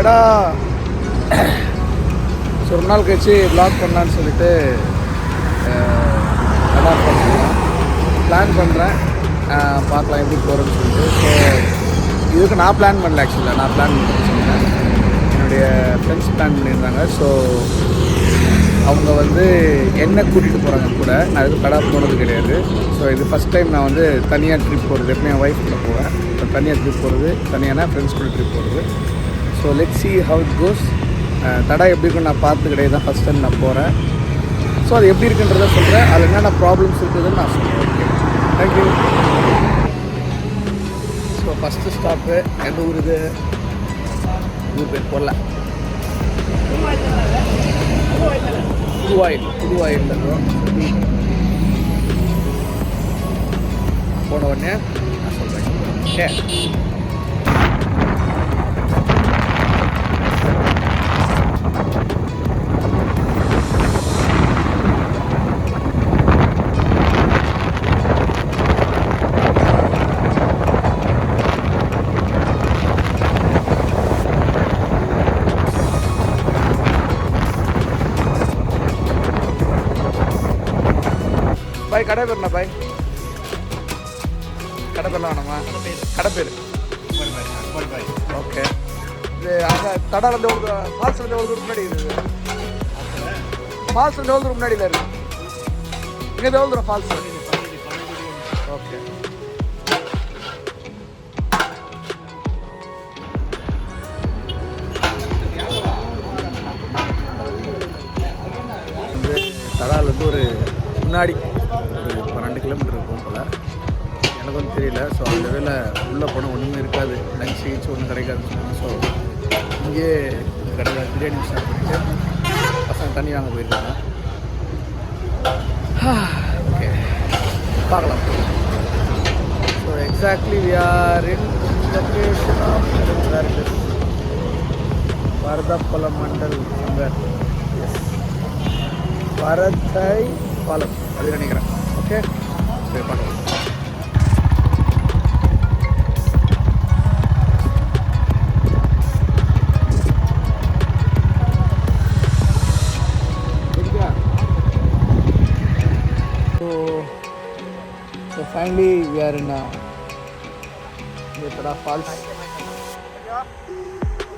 என்னடா ஒரு நாள் கழிச்சு வ்ளாக் பண்ணலான்னு சொல்லிட்டு பிளான் பண்ணுறேன். பார்க்கலாம் எப்படி போகிறேன்னு சொல்லிட்டு. ஸோ இதுக்கு நான் பிளான் பண்ணல, ஆக்சுவலாக நான் பிளான் பண்ணுறேன்னு சொன்னேன். என்னுடைய ஃப்ரெண்ட்ஸ் பிளான் பண்ணியிருந்தாங்க. ஸோ அவங்க வந்து என்ன கூட்டிகிட்டு போகிறாங்க கூட. நான் எதுவும் கடை போனது கிடையாது. ஸோ இது ஃபஸ்ட் டைம் நான் வந்து தனியாக ட்ரிப் போகிறது. எப்போ என் ஒய்ஃப் கூட போவேன். இப்போ தனியாக ட்ரிப் போகிறது, தனியான ஃப்ரெண்ட்ஸ் கூட ட்ரிப் போகிறது. So let's see how it goes. தடை எப்படி இருக்குன்னு நான் பார்த்து கிடையாது, தான் ஃபஸ்ட் டைம் நான் போகிறேன். ஸோ அது எப்படி இருக்குன்றதை சொல்கிறேன். அதில் என்னென்ன ப்ராப்ளம்ஸ் இருக்குதுன்னு நான் சொல்கிறேன். Okay, thank you. So first stop எந்த ஊர் இது? ஊர் பேர் போடல. புதுவாயில் இருக்கிறோம். போன உடனே நான் சொல்கிறேன். ஓகே, பாய். கடை பேர்ண்ணா பாய்? கடை பேர்லாம் வேணாமா? கடை பேர் ஓகே. இது அங்கே தடாலேருந்து எவ்வளோ, ஃபால்ஸ்லேருந்து எவ்வளோ தூரம் முன்னாடி இருக்குது? ஃபால்ஸ்லேருந்து எவ்வளோ தூரம் முன்னாடியில் இருக்குது? இங்கே எவ்வளோ தூரம் ஃபால்ஸ்? ஓகே. தடாலேருந்து ஒரு முன்னாடி ஒரு 12 கிலோமீட்டர் இருக்கும் போல். எனக்கு ஒன்றும் தெரியல. ஸோ அந்த வேலை உள்ளே போனால் ஒன்றுமே இருக்காது, லஞ்ச் சிகிச்சை ஒன்றும் கிடைக்காதுன்னு சொன்னாங்க. ஸோ இங்கே கடையில் பிரியாணி ஸ்டார்ட் பண்ணிட்டு பசங்க தண்ணி வாங்க போயிருக்காங்க. ஓகே, பார்க்கலாம். So exactly we are in location of வரதப்பலம் மண்டல் சங்கர். எஸ், வரத்தை பாலம் அது நினைக்கிறேன். ஓகே, சரி பார்க்கலாம். So finally we are in falls.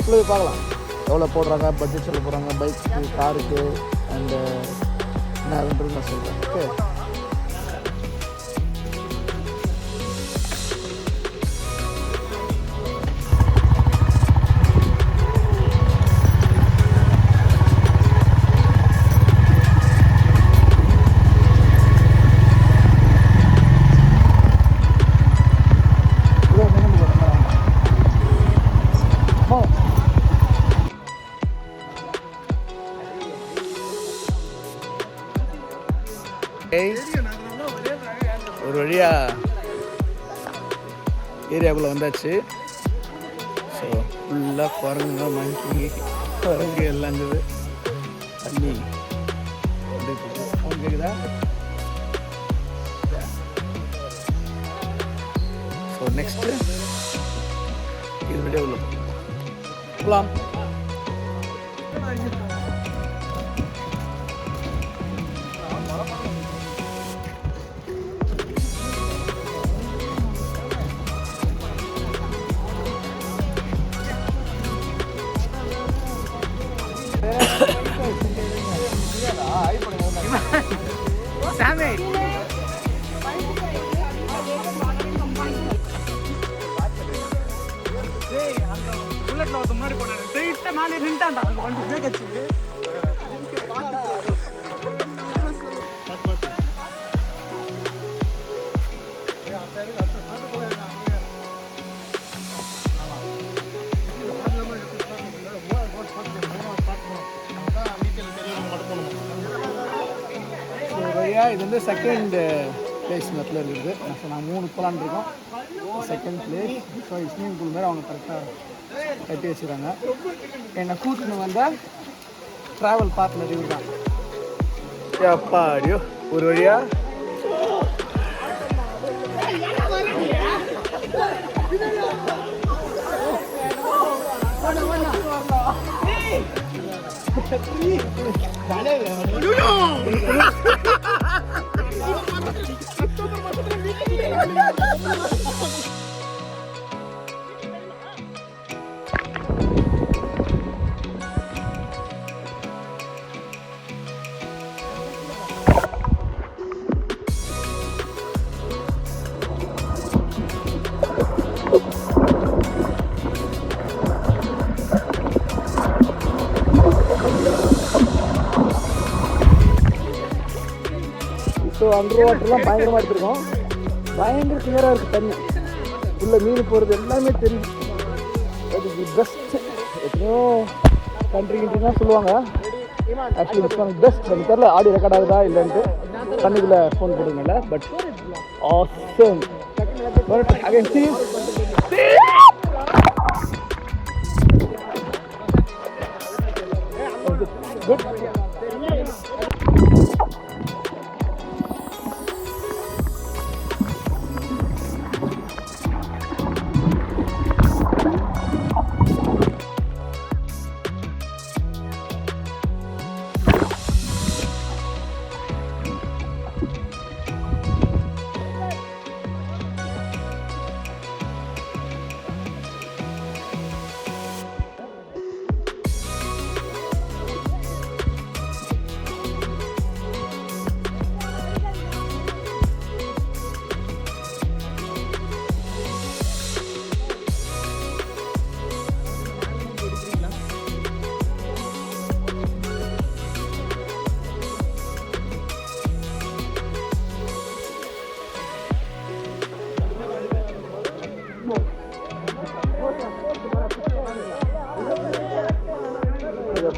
போய் பார்க்கலாம் எவ்வளோ போடுறாங்க, பட்ஜெட் சொல்ல போகிறாங்க பைக்கு, காருக்கு அண்டு என்ன ஆகுன்றது நான் சொல்கிறேன். ஓகே, ஒரு வழியாக ஏரியாவுக்குள்ளே வந்தாச்சு. ஸோ ஃபுல்லாக குரங்குங்க, மங்கி, குரங்கு எல்லாம் இருந்தது. தண்ணி அவங்க கேட்குதா? ஸோ நெக்ஸ்ட்டு இது வழியாக உள்ள போகலாம். முன்னாடி இது வந்து செகண்ட் பிளேஸ் இடத்துல இருக்குது. ஸோ நான் 3 போலான்னு இருக்கோம். Second place. So swimming pool மாதிரி அவங்க கரெக்டாக கட்டி வச்சுருக்காங்க. என்னை கூட்டின்னு வந்தால் ட்ராவல் பார்ட்னர் இவர் தான். அப்பாடியோ ஒரு வழியாக ஸோ அண்டர் வாட்டர்லாம் பயங்கரமாக எடுத்துருக்கோம். பயங்கர கிளியராக இருக்குது தண்ணி. உள்ள மீன் போகிறது எல்லாமே தெரியும். அது தி பெஸ்ட். எத்தனையோ கண்ட்ரிலாம் சொல்லுவாங்க. Actually this one best. எனக்கு தெரியல ஆடியோ ரெக்கார்ட் ஆகுதா இல்லைன்ட்டு. தண்ணிக்குள்ளே ஃபோன் போடுங்கல்ல. But awesome. Again see you. Good.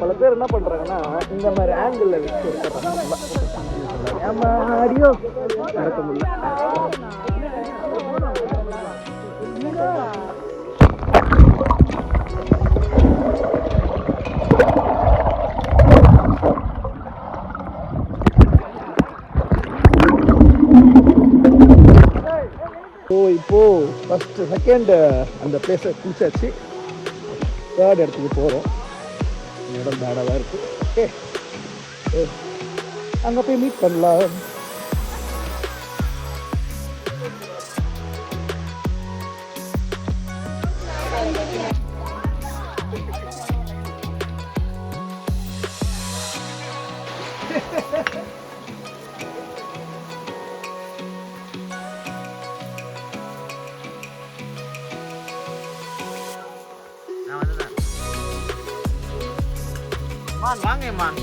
பல பேர் என்ன பண்ணுறாங்கன்னா இந்த மாதிரி ஆங்கிளில் வச்சு ஆடியோ நடக்க முடியல. ஸோ இப்போது ஃபஸ்ட்டு செகண்ட் அந்த பிளேஸை குளிச்சாச்சு. தேர்ட் இடத்துக்கு போகிறோம். இடம் பேடாக தான் இருக்குது. ஓகே, அங்கே போய் மீட் பண்ணலாம். வாங்க மான்.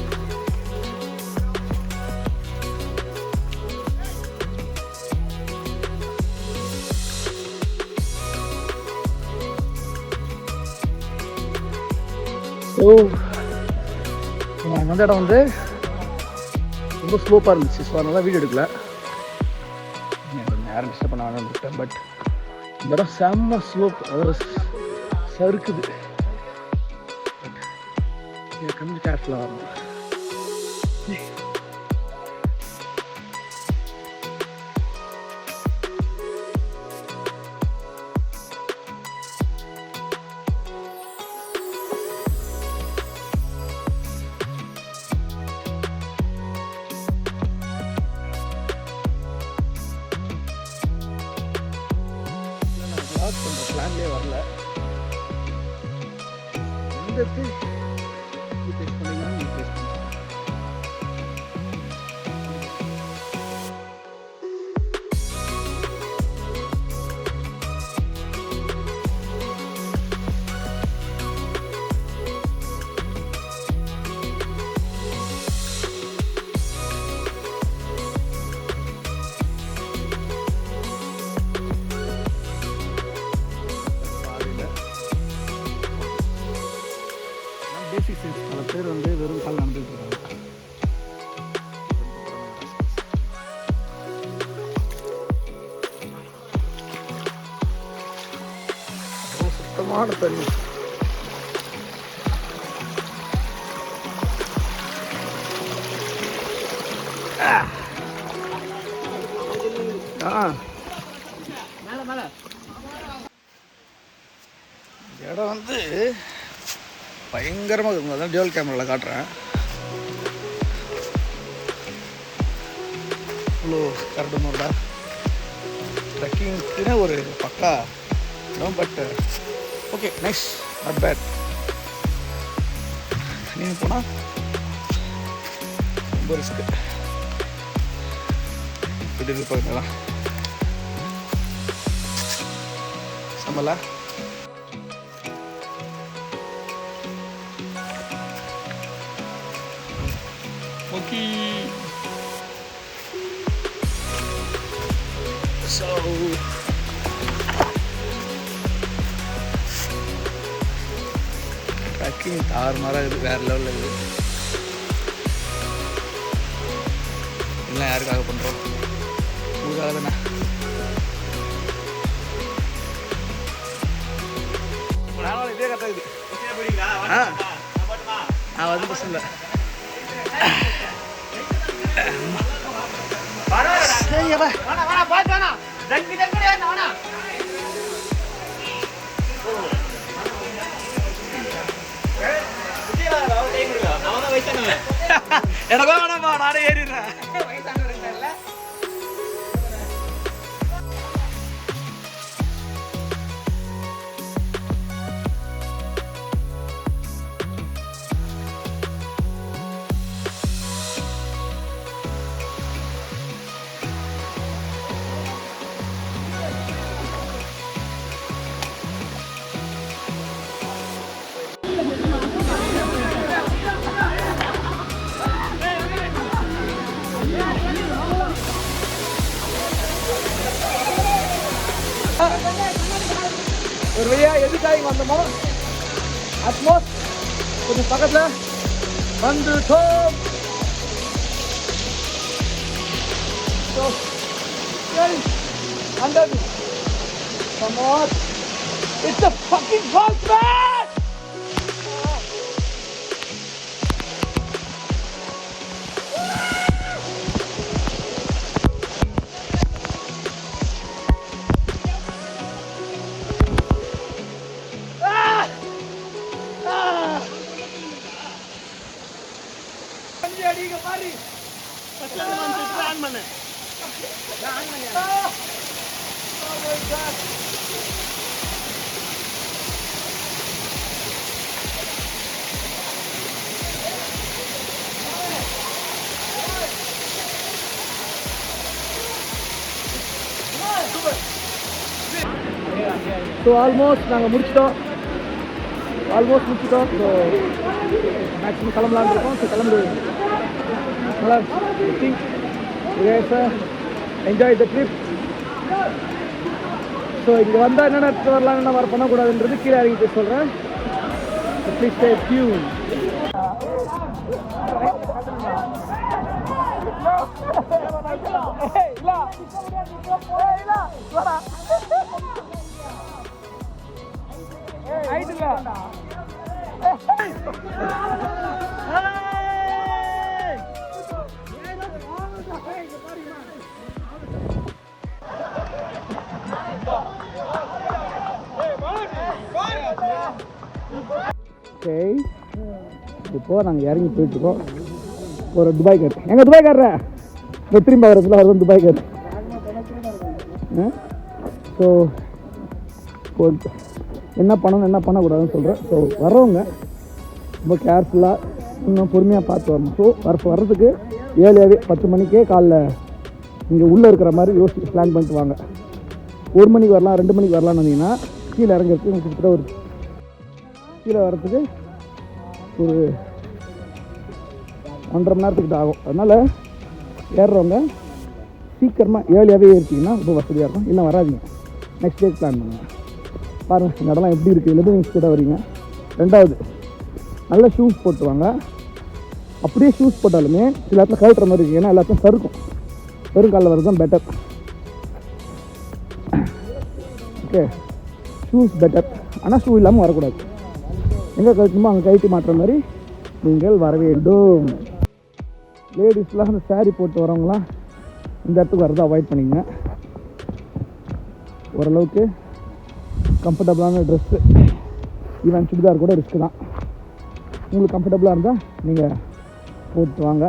ஸோ அந்த இடம் வந்து ரொம்ப ஸ்லோப்பாக இருந்துச்சு. ஸோ அதனால வீடியோ எடுக்கல. யாரும் டிஸ்டர்ப் பண்ண வேணாம்னு விட்டேன். பட் இந்த இடம் செம்ம ஸ்லோப், அதாவது சறுக்குது. கொஞ்சம் கேர்ஃபுல்லாக வரணும். பிளான்லேயே வரல. இந்த பேசிக் சென்ஸ் பல பேர் வந்து வெறும் கால் நடந்துட்டு இருக்காங்க. சுத்தமான தண்ணி. இடம் வந்து பயங்கரமாக இருக்குங்க. அதான் டியூவல் கேமராவில் காட்டுறேன். இவ்வளோ கரடுமுரடா ட்ரெக்கிங்க்குன்னு ஒரு பக்கா இடம். But okay, nice, not bad. நீங்கள் போனால் ரொம்ப ரிஸ்க்கு. இப்படி இருப்பாங்க சம்பளா. ஓகே, ஸோ ட்ரக்கிங் தாறுமாறாக இருக்குது, வேறு லெவலில் இருக்குது. எல்லாம் யாருக்காக பண்ணுறோம்? உங்களுக்காக தானே. இதே கரெக்டாக இருக்குது. வந்து பசங்க எனக்கோ வேணாம்மா, நானே ஏறிடுறேன். ஒரு வழியா எதுக்காக வந்தோமோ அட்மோஸ்ட் கொஞ்சம் பக்கத்தில் வந்துட்டோம். Under come on, it's a fucking false man. அடிங்க பாரு, பிளான் பண்ணு. ஸோ ஆல்மோஸ்ட் நாங்கள் முடிச்சிட்டோம். ஸோ மேக்ஸிமம் கிளம்பலான்னு இருக்கோம். ஸோ கிளம்பிடுவோம். நல்லா என்ஜாய் த ட்ரிப். ஸோ இங்கே வந்தால் என்னென்ன எடுத்து வரலாம், என்ன வர பண்ணக்கூடாதுன்றது கீழே இறங்கிட்டு சொல்கிறேன். Please stay tune. இப்போ நாங்கள் இறங்கி போயிட்டுருக்கோம். ஒரு துபாய் கார், எங்கள் துபாய் கார்ற திரும்ப வரதுல அவர் துபாய் கார். ஸோ என்ன பண்ணணும் என்ன பண்ணக்கூடாதுன்னு சொல்கிறேன். ஸோ வர்றவங்க ரொம்ப கேர்ஃபுல்லாக இன்னும் பொறுமையாக பார்த்து வரணும். ஸோ வர்றதுக்கு ஏர்லியாகவே 10 மணிக்கே காலைல இங்கே உள்ளே இருக்கிற மாதிரி யோசிச்சு பிளான் பண்ணிட்டு வாங்க. 1 மணிக்கு வரலாம், 2 மணிக்கு வரலாம்னு வந்தீங்கன்னா கீழே இறங்கிறதுக்கு கிட்டத்தட்ட ஒரு கீழே வர்றதுக்கு ஒரு 1.5 மணி நேரத்துக்கிட்ட ஆகும். அதனால் ஏறுறவங்க சீக்கிரமாக ஏர்லியாகவே ஏறிச்சிங்கன்னா ரொம்ப வசதியாக இருக்கும். இல்லை வராதிங்க, நெக்ஸ்ட் டே பிளான் பண்ணுங்கள். பாருங்கள் இந்த இடம்லாம் எப்படி இருக்குது, எதுவும் ஸ்பீடாக வரீங்க. 2வது நல்ல ஷூஸ் போட்டு வாங்க. அப்படியே ஷூஸ் போட்டாலுமே சில இடத்துல கழட்டுற மாதிரி இருக்குது. ஏன்னா எல்லாத்தையும் சறுக்கும். வெறும் காலில் வர்றது தான் பெட்டர். Okay, shoes better. ஆனால் ஷூ இல்லாமல் வரக்கூடாது. எங்கே கழட்டணுமோ அங்கே கழட்டி மாட்டுற மாதிரி நீங்கள் வர வேண்டும். லேடிஸ்லாம் அந்த சாரீ போட்டு வரவங்களாம் இந்த இடத்துக்கு வரதை அவாய்ட் பண்ணிங்க. ஓரளவுக்கு கம்ஃபர்டபுளான ட்ரெஸ்ஸு, ஈவன் சுடிதார் கூட ரிஸ்க்கு தான். உங்களுக்கு கம்ஃபர்டபுளாக இருந்தால் நீங்கள் போட்டு வாங்க.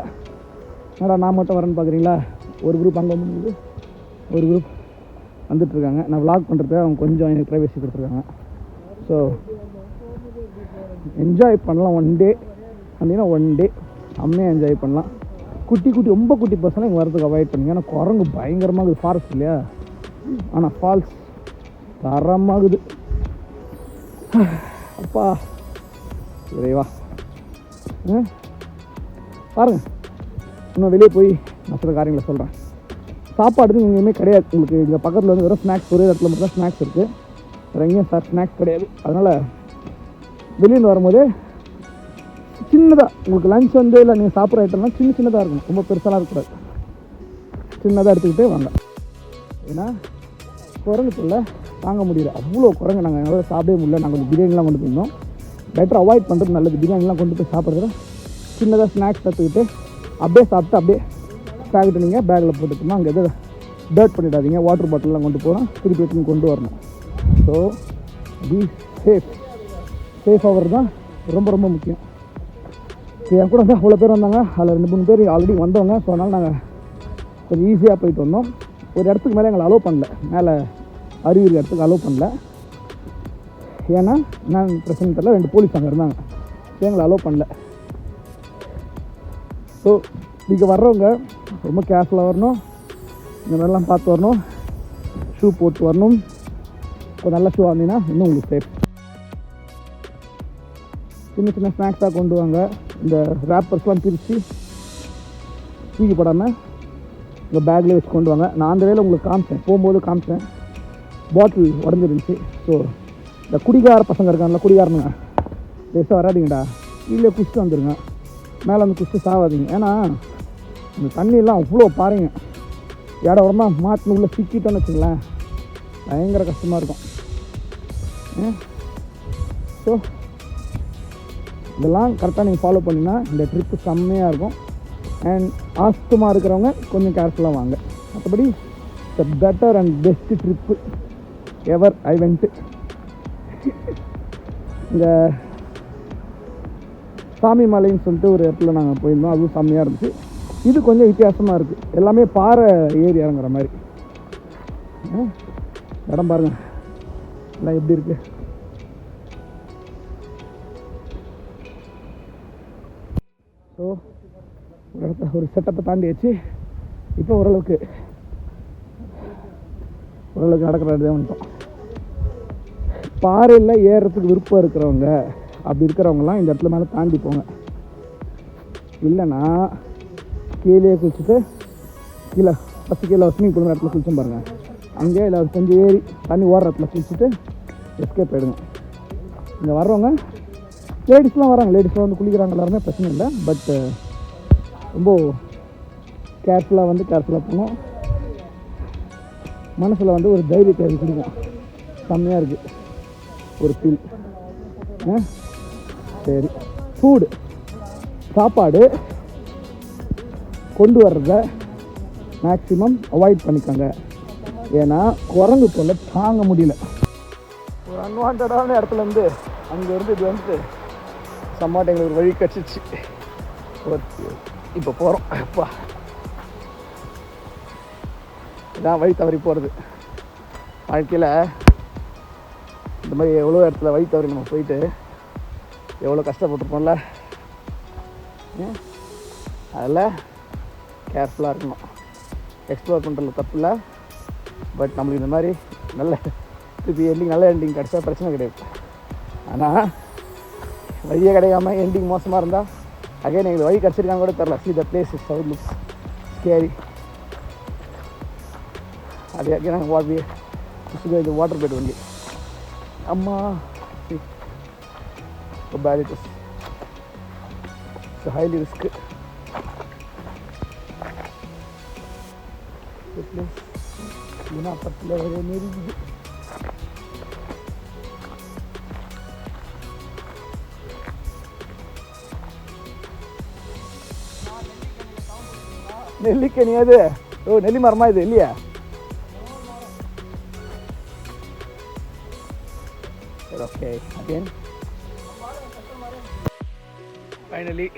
ஆனால் நான் மட்டும் வரேன்னு பார்க்குறீங்களா? ஒரு குரூப் அங்கே வந்து ஒரு குரூப் வந்துட்டுருக்காங்க. நான் விளாக் பண்ணுறது அவங்க கொஞ்சம் எனக்கு ப்ரைவசி கொடுத்துருக்காங்க. ஸோ என்ஜாய் பண்ணலாம். ஒன் டே வந்தீங்கன்னா ஒன் டே செம்மையாக என்ஜாய் பண்ணலாம். குட்டி ரொம்ப குட்டி பர்சனாக இங்கே வரதுக்கு அவாய்ட் பண்ணுங்க. ஏன்னா குரங்கு பயங்கரமாகுது, ஃபாரஸ்ட் இல்லையா? ஆனால் ஃபால்ஸ் தரமாகுது. அப்பா இறைவா பாருங்கள். இன்னும் வெளியே போய் நான் சில காரியங்களை சொல்கிறேன். சாப்பாடு எங்கேயுமே கிடையாது. உங்களுக்கு இங்கே பக்கத்தில் வந்து வெறும் ஸ்நாக்ஸ், ஒரே இடத்துல மட்டும் தான் ஸ்நாக்ஸ் இருக்குது. வேறு எங்கேயும் ஸ்நாக்ஸ் கிடையாது. அதனால் வெளியில் வரும்போது சின்னதாக உங்களுக்கு லஞ்ச் வந்து இல்லை நீங்கள் சாப்பிட்ற ஐட்டம்லாம் சின்னதாக இருக்கும். ரொம்ப பெருசாலாம் இருக்கக்கூடாது. சின்னதாக எடுத்துக்கிட்டே வாங்க. ஏன்னா குரங்கு தொல்லை தாங்க முடியல. அவ்வளோ குரங்கு நாங்கள் எங்களால் சாப்பிடவே முடியல. நாங்கள் கொஞ்சம் பிரியாணிலாம் கொண்டு போயிருந்தோம். பெட்டர் அவாய்ட் பண்ணுறது நல்லது. பிரியாணிலாம் கொண்டு போய் சாப்பிட்றத சின்னதாக ஸ்நாக்ஸ் எடுத்துக்கிட்டு அப்படியே சாப்பிட்டு அப்படியே பேக்கெட்டு நீங்கள் பேக்கில் போட்டுக்கணும். அங்கே எதுவும் டர்ட் பண்ணிடாதீங்க. வாட்டர் பாட்டிலெலாம் கொண்டு போனால் திருப்பி எடுத்து கொண்டு வரணும். ஸோ பி சேஃப் ஆகிறது தான் ரொம்ப முக்கியம். என் கூட வந்து அவ்வளோ பேர் வந்தாங்க. அதில் 2-3 பேர் ஆல்ரெடி வந்தவங்க. ஸோ அதனால் நாங்கள் கொஞ்சம் ஈஸியாக போயிட்டு வந்தோம். ஒரு இடத்துக்கு மேலே எங்களை அலோவ் பண்ணல. மேலே அருவி இடத்துக்கு அலோவ் பண்ணல. ஏன்னா நான் பிரச்சனை தெரியல, 2 போலீஸ் அங்கே இருந்தாங்க. எங்களை அலோவ் பண்ணல. ஸோ இங்கே வர்றவங்க ரொம்ப கேர்ஃபுல்லாக வரணும். இந்த மாதிரிலாம் பார்த்து வரணும். ஷூ போட்டு வரணும். இப்போ நல்ல ஷூ வந்தீங்கன்னா இன்னும் உங்களுக்கு சேஃப். சின்ன ஸ்நாக்ஸாக கொண்டு வாங்க. இந்த ரேப்பர்ஸ்லாம் பிரித்து தூக்கி போடாமல் உங்கள் பேக்லேயே வச்சு கொண்டு வாங்க. நான் அந்த வேலை உங்களுக்கு போகும்போது காமிச்சேன். பாட்டில் உடஞ்சிருந்துச்சு. ஸோ இந்த குடிகார பசங்க இருக்காங்களா, குடிகாரனுங்க பெருசாக வராதிங்கடா, கீழே குடிச்சிட்டு வந்துடுங்க. மேலே வந்து குடிச்சிட்டு சாவாதீங்க. ஏன்னா இந்த தண்ணியெல்லாம் அவ்வளோ பாருங்க, இடம் உடம்பா மாட்டினு உள்ளே சிக்கிட்டோன்னு வச்சுங்களேன், பயங்கர கஷ்டமாக இருக்கும். ஸோ இதெல்லாம் கரெக்டாக நீங்கள் ஃபாலோ பண்ணிங்கன்னா இந்த ட்ரிப்பு செம்மையாக இருக்கும். அண்ட் ஆஸ்துமா இருக்கிறவங்க கொஞ்சம் கேர்ஃபுல்லாக வாங்க. மற்றபடி the better and best trip ever I went. இந்த சாமி மலைன்னு சொல்லிட்டு ஒரு இடத்துல நாங்கள் போயிருந்தோம். அதுவும் செம்மையாக இருந்துச்சு. இது கொஞ்சம் வித்தியாசமாக இருக்குது. எல்லாமே பாறை ஏறி இறங்குற மாதிரி இடம் பாருங்கள். எல்லாம் எப்படி இருக்குது. ஸோ ஒரு செட்டப்பை தாண்டியாச்சு. இப்போ ஓரளவுக்கு நடக்கிறதே வந்துட்டோம். பாறையில் ஏறுறதுக்கு விருப்பம் இருக்கிறவங்க, அப்படி இருக்கிறவங்கலாம் இந்த இடத்துல மேலே தாண்டி போங்க. இல்லைன்னா கீழே குளிச்சுட்டு கீழே ஸ்விம்மிங் பூல் இடத்துல குளிச்சோம் பாருங்கள், அங்கேயே இல்லை கொஞ்சம் ஏறி தண்ணி ஓடுற இடத்துல குளிச்சுட்டு எஸ்கேப் ஆகிடுங்க. இங்கே வர்றவங்க லேடிஸ்லாம் வராங்க. லேடிஸ்லாம் வந்து குளிக்கிறாங்க, எல்லாருமே பிரச்சனை இல்லை. பட் ரொம்ப கேர்ஃபுல்லாக போகணும். மனசில் வந்து ஒரு தைரியத்தை அது கொடுக்கும். செம்மையாக இருக்குது ஒரு ஃபீல். சரி, ஃபுட்டு சாப்பாடு கொண்டு வர்றத மேக்ஸிமம் அவாய்ட் பண்ணிக்கோங்க. ஏன்னா குரங்கு தொல்லை தாங்க முடியல. ஒரு அன்வான்டான இடத்துலேருந்து அங்கேருந்து இது வந்துட்டு சம்மாட்ட எங்களுக்கு ஒரு வழி கிடச்சிச்சு. இப்போ போகிறோம். அப்பா இதான் வழி தவறி போகிறது. வாழ்க்கையில் இந்த மாதிரி எவ்வளோ இடத்துல வழி தவறி நம்ம போயிட்டு எவ்வளோ கஷ்டப்பட்டுருப்போம்ல. அதில் கேர்ஃபுல்லாக இருக்கணும். எக்ஸ்ப்ளோர் பண்ணுறதுல தப்பு இல்லை. பட் நம்மளுக்கு இந்த மாதிரி நல்ல எண்டிங் கிடச்சா பிரச்சனை கிடையாது. ஆனால் வழியே கிடைக்காம எண்டிங் மோசமாக இருந்தால் அகைன் எங்களுக்கு வழி கிடச்சிருக்காங்க கூட தெரில. See the place is so it looks scary. அது அகைன் நாங்கள் இது வாட்டர் பெட் வண்டி. அம்மா bad it is highly risk. ஏன்னா பத்தில் ஒரே மாரி இருக்குது. நெல்லிக்கனி அது? ஓ, நெல்லி மரமா இது இல்லையா? Okay, again Finally,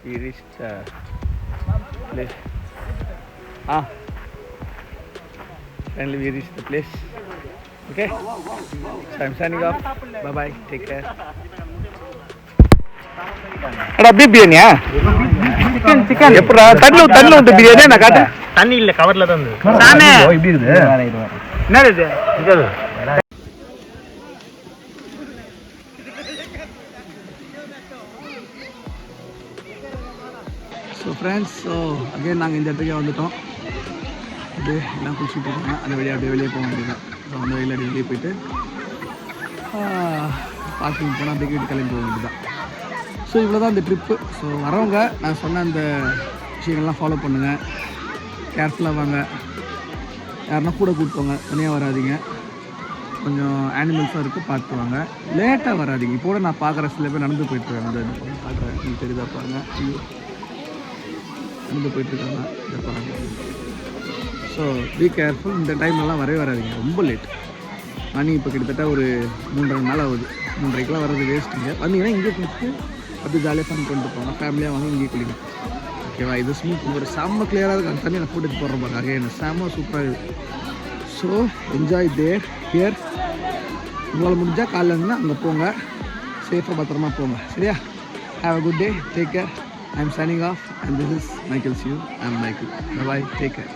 we reached the place. Finally, we reached the place. Okay? So I'm signing off. Bye-bye. Take care. அடா பீப் பிரியாணியா? சிக்கன் எப்படா தண்ணில ஊத்த பிரியாணியா? நான் காட்டு. தண்ணி இல்ல கவர்ல தான் இருக்கு. சாமே இப்படி இருக்குது. என்னது இது? இது. ஸோ ஃப்ரெண்ட்ஸ், அகைன் நாங்கள் இந்த இடத்துக்கே வந்துட்டோம். அப்படியே எல்லாம் குளிச்சுட்டு இருக்காங்க. அந்த வழியாக அப்படியே வெளியே போக வேண்டியதான். ஸோ அந்த வழியில் அப்படியே வெளியே போயிட்டு பார்க்கிங் போனால் அப்படியே வீட்டு கிளம்பி போக வேண்டியதான். ஸோ இவ்வளோ தான் இந்த ட்ரிப்பு. ஸோ வரவங்க நான் சொன்ன அந்த விஷயங்கள்லாம் ஃபாலோ பண்ணுங்கள், கேர்ஃபுல்லாக வாங்க, யாருன்னா கூட கூப்பிட்டுவாங்க, தனியாக வராதிங்க. கொஞ்சம் ஆனிமல்ஸாக இருக்குது, பார்த்து வாங்க. லேட்டாக வராதிங்க. இப்போ கூட நான் பார்க்குற சில பேர் நடந்து போயிட்டுருக்காங்க. அந்த பார்க்குறேன், நீங்கள் தெரியுதா பாருங்கள். நடந்து போயிட்டுருக்காங்க, இதை பாருங்கள். So be careful. இந்த டைம்லலாம் வரவே வராதிங்க, ரொம்ப லேட். மணி இப்போ கிட்டத்தட்ட ஒரு 3:30 நாள் ஆகுது. 3:30க்கெலாம் வர்றது வேஸ்ட்டுங்க. வந்தீங்கன்னா இங்கே குளிச்சுட்டு அப்படி ஜாலியாக ஃபன் பண்ணிட்டு போங்க. ஃபேமிலியாக வாங்க, இங்கே குளிங்க. ஓகேவா? இது ஸ்மூத், ஒரு செம்ம கிளியராக இருக்குது. அந்த தண்ணி நான் போட்டு போடுற பாருங்க, எனக்கு செம்ம சூப்பராக இருக்குது. So enjoy there here. உங்களால் முடிஞ்சால் காலைல இருந்துன்னா அங்கே போங்க, சேஃபாக பத்திரமா போங்க. சரியா? Have a good day. Take care. I am signing off and this is Michael see you. I am Michael. Bye. Take care.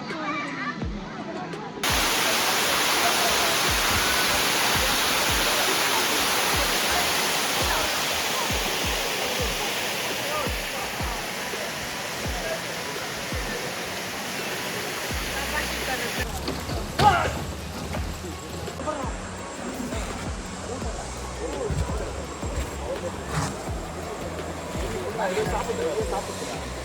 சாப்பிட்டு